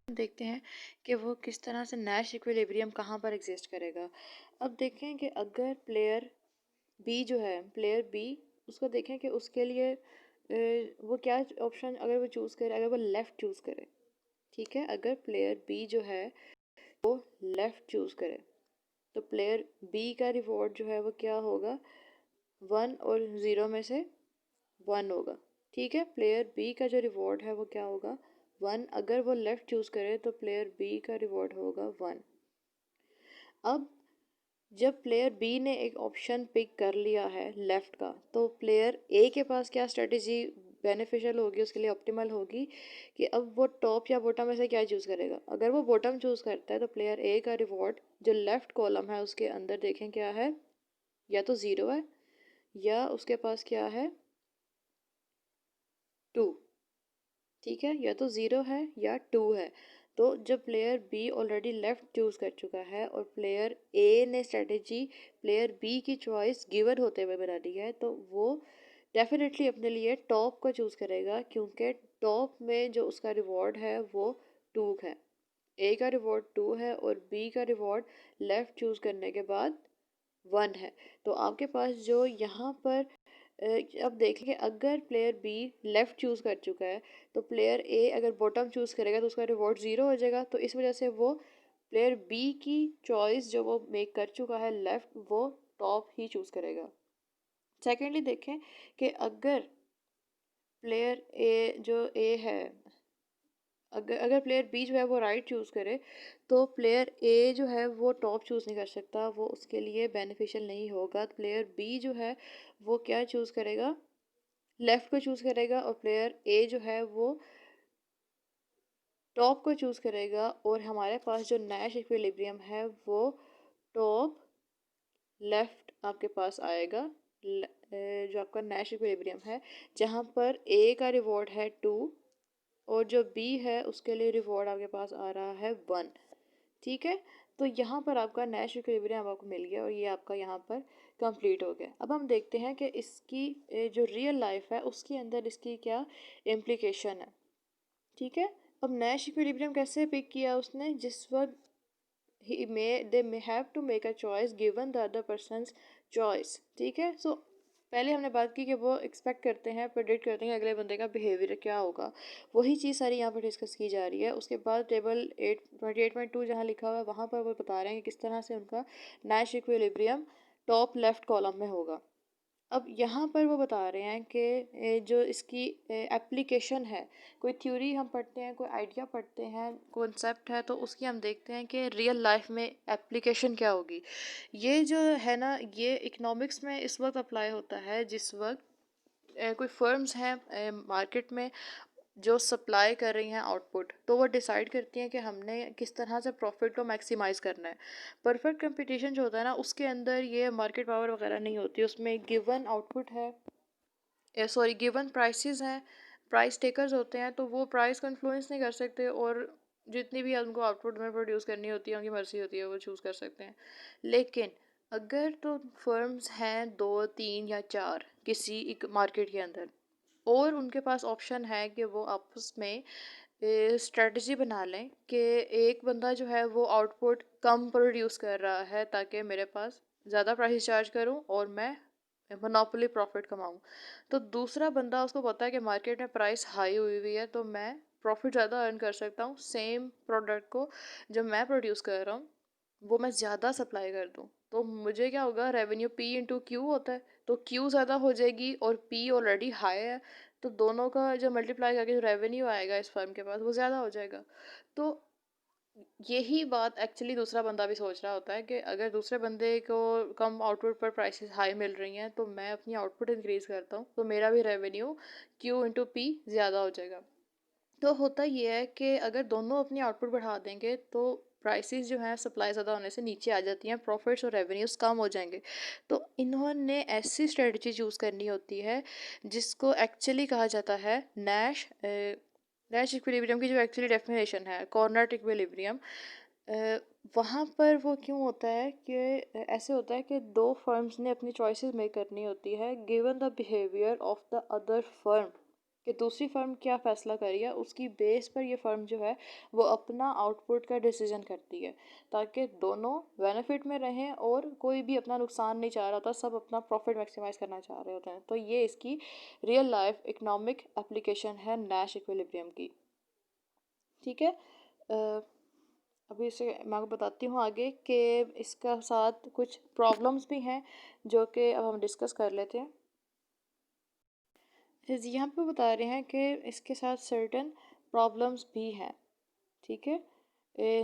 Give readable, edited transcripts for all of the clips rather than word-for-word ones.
देखते हैं कि वो किस तरह से नैश इक्विलिब्रियम कहाँ पर एग्जिस्ट करेगा। अब देखें कि अगर प्लेयर बी जो है, प्लेयर बी, उसको देखें कि उसके लिए वो क्या ऑप्शन अगर वो चूज़ करे, अगर वो लेफ़्ट चूज़ करे, ठीक है, अगर प्लेयर बी जो है वो लेफ़्ट चूज़ करे तो प्लेयर बी का रिवॉर्ड जो है वो क्या होगा, 1 और 0 में से 1 होगा। ठीक है, प्लेयर बी का जो रिवॉर्ड है वो क्या होगा, 1। अगर वो लेफ़्ट चूज़ करे तो प्लेयर बी का रिवॉर्ड होगा 1। अब जब प्लेयर बी ने एक ऑप्शन पिक कर लिया है लेफ़्ट का, तो प्लेयर ए के पास क्या स्ट्रेटजी बेनिफिशियल होगी, उसके लिए ऑप्टिमल होगी कि अब वो टॉप या बॉटम में से क्या चूज़ करेगा। अगर वो बॉटम चूज़ करता है तो प्लेयर ए का रिवॉर्ड जो लेफ़्ट कॉलम है उसके अंदर देखें क्या है, या तो 0 है या उसके पास क्या है, 2। ठीक है, या तो 0 है या 2 है। तो जब player B already left choose कर चुका है और प्लेयर ए ने स्ट्रेटेजी प्लेयर बी की चॉइस गिवन होते हुए बना दी है, तो वो डेफिनेटली अपने लिए टॉप को चूज़ करेगा, क्योंकि टॉप में जो उसका रिवॉर्ड है वो 2 है। ए का रिवॉर्ड 2 है और बी का रिवॉर्ड लेफ़्ट चूज़ करने के बाद 1 है। तो आपके पास जो यहाँ पर अब देखें, अगर प्लेयर बी लेफ़्ट चूज़ कर चुका है तो प्लेयर ए अगर बॉटम चूज़ करेगा तो उसका रिवॉर्ड 0 हो जाएगा। तो इस वजह से वो प्लेयर बी की चॉइस जो वो मेक कर चुका है लेफ़्ट, वो टॉप ही चूज़ करेगा। सेकेंडली देखें कि अगर प्लेयर ए जो ए है, अगर अगर प्लेयर बी जो है वो राइट चूज़ करे तो प्लेयर ए जो है वो टॉप चूज़ नहीं कर सकता, वो उसके लिए बेनिफिशियल नहीं होगा। तो प्लेयर बी जो है वो क्या चूज़ करेगा, लेफ़्ट को चूज़ करेगा, और प्लेयर ए जो है वो टॉप को चूज़ करेगा। और हमारे पास जो नैश इक्विलिब्रियम है वो टॉप लेफ़्ट आपके पास आएगा। जो आपका नैश इक्विलिब्रियम है जहाँ पर ए का रिवॉर्ड है 2 और जो बी है उसके लिए रिवॉर्ड आपके पास आ रहा है 1। ठीक है, तो यहाँ पर आपका नैश इक्विलिब्रियम आपको मिल गया और ये आपका यहाँ पर कंप्लीट हो गया। अब हम देखते हैं कि इसकी जो रियल लाइफ है उसके अंदर इसकी क्या इम्प्लीकेशन है। ठीक है, अब नैश इक्विलिब्रियम कैसे पिक किया उसने, जिस वक्त they may have to make a choice given the other person's choice। ठीक है, सो पहले हमने बात की कि वो एक्सपेक्ट करते हैं, प्रेडिक्ट करते हैं अगले बंदे का बिहेवियर क्या होगा, वही चीज़ सारी यहाँ पर डिस्कस की जा रही है। उसके बाद टेबल 28.2 जहाँ लिखा हुआ है वहाँ पर वो बता रहे हैं कि किस तरह से उनका Nash equilibrium top left column में होगा। अब यहाँ पर वो बता रहे हैं कि जो इसकी एप्लीकेशन है, कोई थ्योरी हम पढ़ते हैं, कोई आइडिया पढ़ते हैं, कॉन्सेप्ट है, तो उसकी हम देखते हैं कि रियल लाइफ में एप्लीकेशन क्या होगी। ये जो है ना, ये इकोनॉमिक्स में इस वक्त अप्लाई होता है जिस वक्त कोई फर्म्स हैं मार्केट में जो सप्लाई कर रही हैं आउटपुट, तो वो डिसाइड करती हैं कि हमने किस तरह से प्रॉफिट को मैक्सिमाइज़ करना है। परफेक्ट कंपटीशन जो होता है ना, उसके अंदर ये मार्केट पावर वगैरह नहीं होती, उसमें गिवन आउटपुट है, सॉरी गिवन प्राइसेस हैं, प्राइस टेकर्स होते हैं, तो वो प्राइस को इन्फ्लुएंस नहीं कर सकते और जितनी भी उनको आउटपुट में प्रोड्यूस करनी होती है उनकी मर्जी होती है, वो चूज़ कर सकते हैं। लेकिन अगर तो फर्म्स हैं 2 3 या 4 किसी एक मार्केट के अंदर, और उनके पास ऑप्शन है कि वो आपस में स्ट्रेटजी बना लें कि एक बंदा जो है वो आउटपुट कम प्रोड्यूस कर रहा है ताकि मेरे पास ज़्यादा प्राइस चार्ज करूं और मैं मोनोपोली प्रॉफिट कमाऊं, तो दूसरा बंदा, उसको पता है कि मार्केट में प्राइस हाई हुई हुई है तो मैं प्रॉफिट ज़्यादा अर्न कर सकता हूँ, सेम प्रोडक्ट को जो मैं प्रोड्यूस कर रहा हूँ वो मैं ज़्यादा सप्लाई कर दूँ, तो मुझे क्या होगा, रेवेन्यू पी इंटू क्यू होता है, तो क्यू ज़्यादा हो जाएगी और पी ऑलरेडी हाई है, तो दोनों का जो मल्टीप्लाई करके जो रेवेन्यू आएगा इस फर्म के पास वो ज़्यादा हो जाएगा। तो यही बात एक्चुअली दूसरा बंदा भी सोच रहा होता है कि अगर दूसरे बंदे को कम आउटपुट पर प्राइसेस हाई मिल रही हैं तो मैं अपनी आउटपुट इंक्रीज़ करता हूँ तो मेरा भी रेवेन्यू क्यू इंटू पी ज़्यादा हो जाएगा। तो होता ये है कि अगर दोनों अपनी आउटपुट बढ़ा देंगे तो प्राइसेस जो हैं सप्लाई ज़्यादा होने से नीचे आ जाती हैं, प्रॉफिट्स और रेवेन्यूज़ कम हो जाएंगे। तो इन्होंने ऐसी स्ट्रेटजी चूज़ करनी होती है जिसको एक्चुअली कहा जाता है नैश नैश इक्विलिब्रियम की जो एक्चुअली डेफिनेशन है कॉर्नर इक्विलिब्रियम। वहाँ पर वो क्यों होता है कि ऐसे होता है कि दो फर्म्स ने अपनी चॉइसेस मेक करनी होती है given the behaviour of the other firm. कि दूसरी फर्म क्या फ़ैसला करी है, उसकी बेस पर ये फ़र्म जो है वो अपना आउटपुट का डिसीजन करती है, ताकि दोनों बेनिफिट में रहें और कोई भी अपना नुकसान नहीं चाह रहा होता, सब अपना प्रॉफिट मैक्सिमाइज़ करना चाह रहे होते हैं। तो ये इसकी रियल लाइफ इकोनॉमिक एप्लीकेशन है नैश इक्विलिब्रियम की। ठीक है। अभी इसे मैं आपको बताती हूँ आगे कि इसका साथ कुछ प्रॉब्लम्स भी हैं जो कि अब हम डिस्कस कर लेते हैं। जी यहाँ पे बता रहे हैं कि इसके साथ सर्टेन प्रॉब्लम्स भी हैं। ठीक है।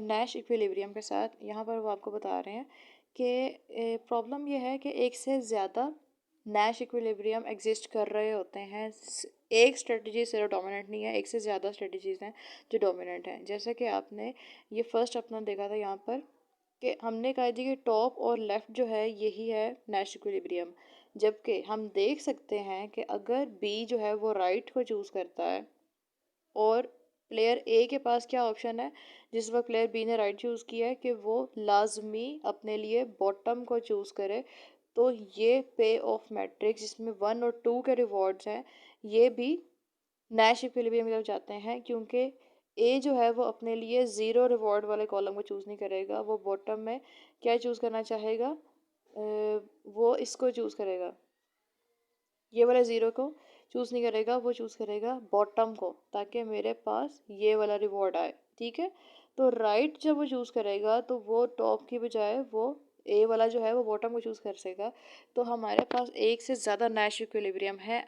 नैश इक्विलिब्रियम के साथ यहाँ पर वो आपको बता रहे हैं कि प्रॉब्लम ये है कि एक से ज़्यादा नैश इक्विलिब्रियम एग्जिस्ट कर रहे होते हैं। एक स्ट्रेटजी सिर्फ डोमिनेंट नहीं है, एक से ज़्यादा स्ट्रेटजीज़ हैं जो डोमिनेंट हैं। जैसे कि आपने ये फर्स्ट अपना देखा था यहाँ पर कि हमने कहा थी कि टॉप और लेफ़्ट जो है यही है नैश इक्विलिब्रियम, जबकि हम देख सकते हैं कि अगर बी जो है वो राइट को चूज़ करता है और प्लेयर ए के पास क्या ऑप्शन है, जिस वक्त प्लेयर बी ने राइट चूज़ किया है कि वो लाजमी अपने लिए बॉटम को चूज़ करे, तो ये पे ऑफ मैट्रिक्स जिसमें 1 और 2 के रिवॉर्ड्स हैं ये भी नैश इक्विलिब्रियम की तरफ जाते हैं, क्योंकि ए जो है वो अपने लिए ज़ीरो रिवॉर्ड वाले कॉलम को चूज़ नहीं करेगा, वो बॉटम में क्या चूज़ करना चाहेगा, वो इसको चूज़ करेगा, ये वाला ज़ीरो को चूज़ नहीं करेगा, वो चूज़ करेगा बॉटम को, ताकि मेरे पास ये वाला रिवॉर्ड आए। ठीक है। तो राइट जब वो चूज़ करेगा तो वो टॉप की बजाय वो ए वाला जो है वो बॉटम को चूज़ कर सकेगा। तो हमारे पास एक से ज़्यादा नैश इक्विलिब्रियम है।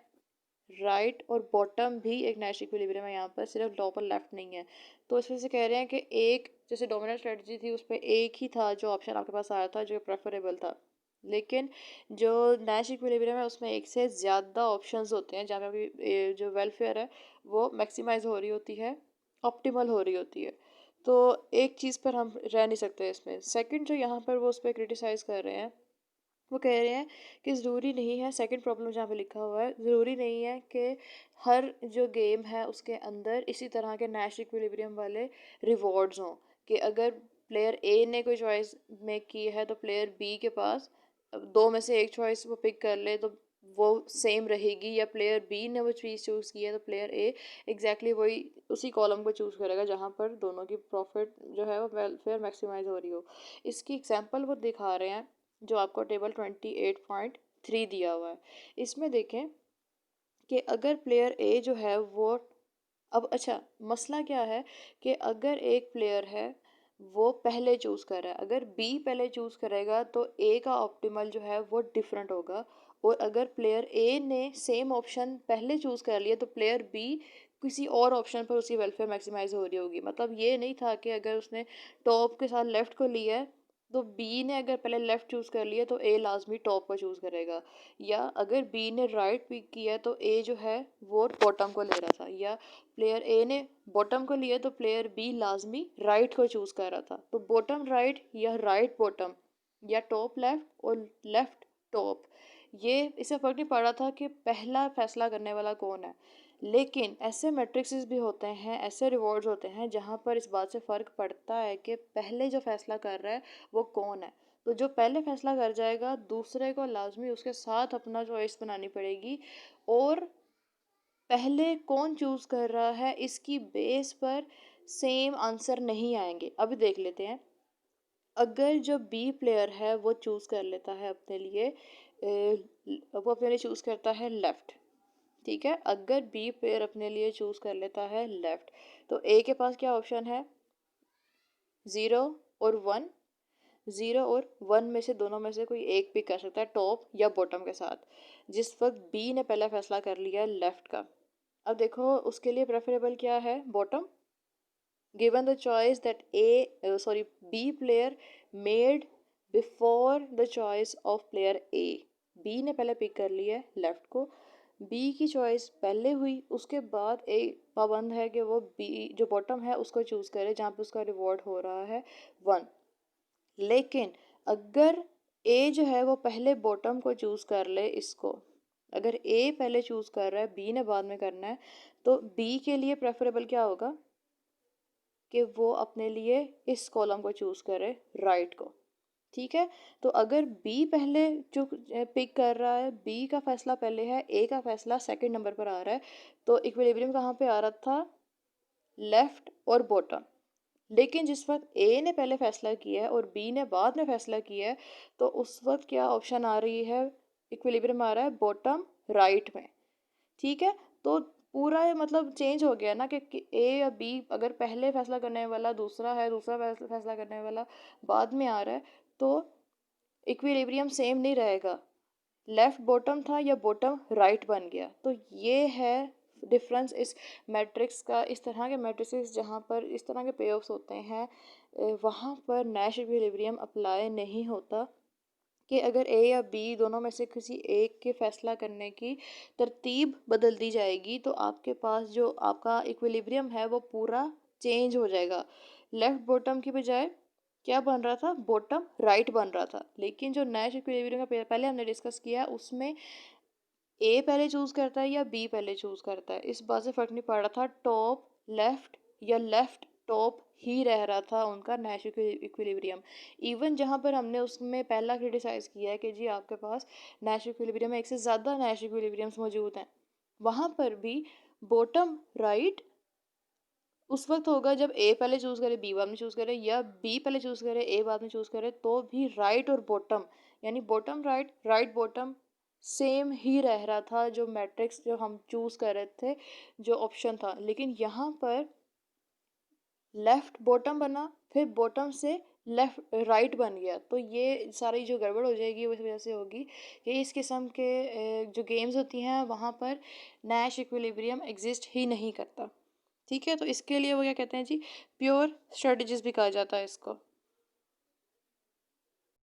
राइट और बॉटम भी एक नैश इक्विलिब्रियम है यहाँ पर, सिर्फ टॉप और लेफ्ट नहीं है। तो इस वजह से कह रहे हैं कि एक जैसे डोमिनेंट स्ट्रेटजी थी उस पर एक ही था जो ऑप्शन आपके पास आया था जो प्रेफरेबल था, लेकिन जो नैश इक्विलिब्रियम है उसमें एक से ज़्यादा ऑप्शंस होते हैं, जहाँ पे आपकी जो वेलफेयर है वो मैक्सिमाइज हो रही होती है, ऑप्टिमल हो रही होती है। तो एक चीज़ पर हम रह नहीं सकते इसमें। सेकंड जो यहाँ पर वो उस पर क्रिटिसाइज़ कर रहे हैं, वो कह रहे हैं कि ज़रूरी नहीं है, सेकंड प्रॉब्लम जहाँ पे लिखा हुआ है, ज़रूरी नहीं है कि हर जो गेम है उसके अंदर इसी तरह के नैश इक्विलिब्रियम वाले रिवॉर्ड्स हों, कि अगर प्लेयर ए ने कोई चॉइस मेक की है तो प्लेयर बी के पास दो में से एक चॉइस वो पिक कर ले तो वो सेम रहेगी, या प्लेयर बी ने वो चीज़ चूज़ की है तो प्लेयर ए एग्जैक्टली वही उसी कॉलम को चूज़ करेगा जहाँ पर दोनों की प्रॉफिट जो है वो वेलफेयर मैक्सिमाइज हो रही हो। इसकी एग्जांपल वो दिखा रहे हैं जो आपको टेबल 28.3 दिया हुआ है। इसमें देखें कि अगर प्लेयर ए जो है वो अब अच्छा मसला क्या है कि अगर एक प्लेयर है वो पहले चूज़ कर रहा है, अगर बी पहले चूज़ करेगा तो ए का ऑप्टिमल जो है वो डिफरेंट होगा, और अगर प्लेयर ए ने सेम ऑप्शन पहले चूज़ कर लिया तो प्लेयर बी किसी और ऑप्शन पर उसकी वेलफेयर मैक्सिमाइज हो रही होगी। मतलब ये नहीं था कि अगर उसने टॉप के साथ लेफ़्ट को लिया है तो बी ने अगर पहले लेफ़्ट चूज़ कर लिया तो ए लाजमी टॉप को चूज़ करेगा, या अगर बी ने राइट पिक किया तो ए जो है वो बॉटम को ले रहा था, या प्लेयर ए ने बॉटम को लिया तो प्लेयर बी लाजमी राइट को चूज़ कर रहा था। तो बॉटम राइट या राइट बॉटम या टॉप लेफ्ट और लेफ्ट टॉप, ये इससे फ़र्क नहीं पड़ रहा था कि पहला फैसला करने वाला कौन है। लेकिन ऐसे मैट्रिक्सेस भी होते हैं, ऐसे रिवॉर्ड्स होते हैं जहाँ पर इस बात से फ़र्क पड़ता है कि पहले जो फैसला कर रहा है वो कौन है। तो जो पहले फैसला कर जाएगा दूसरे को लाजमी उसके साथ अपना चॉइस बनानी पड़ेगी, और पहले कौन चूज़ कर रहा है इसकी बेस पर सेम आंसर नहीं आएंगे। अभी देख लेते हैं। अगर जो बी प्लेयर है वो चूज़ कर लेता है अपने लिए वो अपने लिए चूज़ करता है लेफ़्ट। ठीक है। अगर बी प्लेयर अपने लिए चूज़ कर लेता है लेफ़्ट तो ए के पास क्या ऑप्शन है, 0 और 1। 0 और 1 में से दोनों में से कोई एक पिक कर सकता है टॉप या बॉटम के साथ, जिस वक्त बी ने पहला फैसला कर लिया लेफ़्ट का। अब देखो उसके लिए प्रेफरेबल क्या है, bottom. given the choice that B player made before the choice of player A, B ने पहले पिक कर लिया है लेफ्ट को, B की चॉइस पहले हुई, उसके बाद A पाबंद है कि वो B जो बॉटम है उसको चूज़ करे जहाँ पे उसका रिवॉर्ड हो रहा है 1। लेकिन अगर A जो है वो पहले बॉटम को चूज़ कर ले, इसको अगर A पहले चूज़ कर रहा है B ने बाद में करना है, तो B के लिए प्रेफरेबल क्या होगा कि वो अपने लिए इस कॉलम को चूज़ करे, राइट को। ठीक है। तो अगर बी पहले जो पिक कर रहा है, बी का फैसला पहले है, ए का फैसला सेकंड नंबर पर आ रहा है, तो इक्विलिब्रियम कहाँ पे आ रहा था, लेफ्ट और बॉटम। लेकिन जिस वक्त ए ने पहले फैसला किया है और बी ने बाद में फैसला किया है, तो उस वक्त क्या ऑप्शन आ रही है, इक्विलिब्रियम आ रहा है बॉटम राइट में। ठीक है। तो पूरा ये मतलब चेंज हो गया ना कि ए या बी अगर पहले फैसला करने वाला दूसरा है, दूसरा फैसला करने वाला बाद में आ रहा है, तो इक्विलिब्रियम सेम नहीं रहेगा। लेफ्ट बॉटम था या बॉटम राइट बन गया। तो ये है डिफरेंस इस मैट्रिक्स का। इस तरह के मैट्रिक्स जहाँ पर इस तरह के पेयर्स होते हैं, वहाँ पर नैश इक्विलिब्रियम अप्लाई नहीं होता कि अगर ए या बी दोनों में से किसी एक के फैसला करने की तरतीब बदल दी जाएगी, तो आपके पास जो आपका इक्विलिब्रियम है वो पूरा चेंज हो जाएगा। लेफ्ट बॉटम की बजाय क्या बन रहा था, बॉटम राइट बन रहा था। लेकिन जो नैश इक्विलिब्रियम का पहले हमने डिस्कस किया, उसमें ए पहले चूज करता है या बी पहले चूज करता है, इस बात से फर्क नहीं पड़ रहा था, टॉप लेफ्ट या लेफ्ट टॉप ही रह रहा था उनका नैश इक्विलिब्रियम। इवन जहाँ पर हमने उसमें पहला क्रिटिसाइज किया है कि जी आपके पास नैश इक्विलिब्रियम में एक से ज़्यादा नैश इक्विलिब्रियम्स मौजूद हैं, वहाँ पर भी बॉटम राइट उस वक्त होगा जब ए पहले चूज करे बी बाद में चूज करे, या बी पहले चूज करे ए बाद में चूज करे, तो भी राइट और बॉटम यानी bottom right right bottom same ही रह रहा था, जो मैट्रिक्स जो हम चूज कर रहे थे, जो ऑप्शन था। लेकिन यहाँ पर लेफ्ट बॉटम बना, फिर बॉटम से लेफ्ट राइट बन गया। तो ये सारी जो गड़बड़ हो जाएगी वो इस वजह से होगी कि इस किस्म के जो गेम्स होती हैं वहाँ पर नैश इक्विलिब्रियम एग्जिस्ट ही नहीं करता। ठीक है। तो इसके लिए वो क्या कहते हैं जी, प्योर स्ट्रेटजीज भी कहा जाता है इसको।